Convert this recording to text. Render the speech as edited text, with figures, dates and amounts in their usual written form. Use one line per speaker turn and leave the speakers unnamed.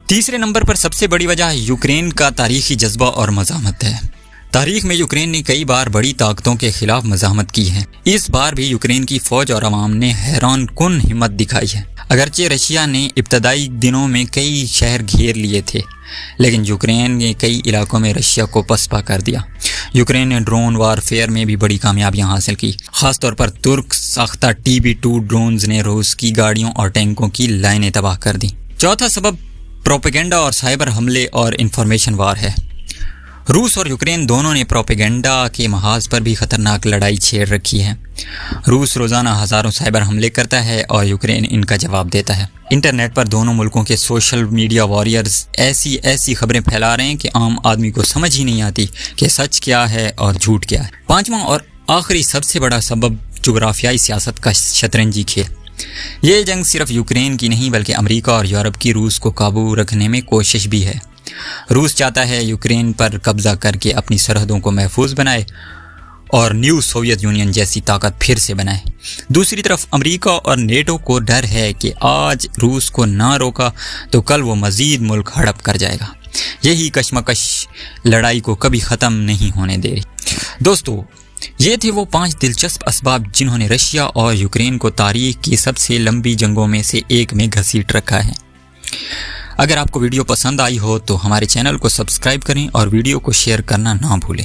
تیسرے نمبر پر سب سے بڑی وجہ یوکرین کا تاریخی جذبہ اور مزاحمت ہے۔ تاریخ میں یوکرین نے کئی بار بڑی طاقتوں کے خلاف مزاحمت کی ہے۔ اس بار بھی یوکرین کی فوج اور عوام نے حیران کن ہمت دکھائی ہے۔ اگرچہ رشیا نے ابتدائی دنوں میں کئی شہر گھیر لیے تھے، لیکن یوکرین نے کئی علاقوں میں رشیا کو پسپا کر دیا۔ یوکرین نے ڈرون وار فیئر میں بھی بڑی کامیابیاں حاصل کی۔ خاص طور پر ترک ساختہ TB2 ڈرونز نے روس کی گاڑیوں اور ٹینکوں کی لائنیں تباہ کر دیں۔ چوتھا سبب پروپیگنڈا اور سائبر حملے اور انفارمیشن وار ہے۔ روس اور یوکرین دونوں نے پروپیگنڈا کے محاذ پر بھی خطرناک لڑائی چھیڑ رکھی ہے۔ روس روزانہ ہزاروں سائبر حملے کرتا ہے اور یوکرین ان کا جواب دیتا ہے۔ انٹرنیٹ پر دونوں ملکوں کے سوشل میڈیا واریئرز ایسی خبریں پھیلا رہے ہیں کہ عام آدمی کو سمجھ ہی نہیں آتی کہ سچ کیا ہے اور جھوٹ کیا ہے۔ پانچواں اور آخری سب سے بڑا سبب جغرافیائی سیاست کا شطرنجی کھیل۔ یہ جنگ صرف یوکرین کی نہیں بلکہ امریکہ اور یورپ کی روس کو قابو رکھنے میں کوشش بھی ہے۔ روس چاہتا ہے یوکرین پر قبضہ کر کے اپنی سرحدوں کو محفوظ بنائے اور نیو سوویت یونین جیسی طاقت پھر سے بنائے۔ دوسری طرف امریکہ اور نیٹو کو ڈر ہے کہ آج روس کو نہ روکا تو کل وہ مزید ملک ہڑپ کر جائے گا۔ یہی کشمکش لڑائی کو کبھی ختم نہیں ہونے دے رہی۔ دوستو، یہ تھے وہ 5 دلچسپ اسباب جنہوں نے رشیا اور یوکرین کو تاریخ کی سب سے لمبی جنگوں میں سے ایک میں گھسیٹ رکھا ہے۔ اگر آپ کو ویڈیو پسند آئی ہو تو ہمارے چینل کو سبسکرائب کریں اور ویڈیو کو شیئر کرنا نہ بھولیں۔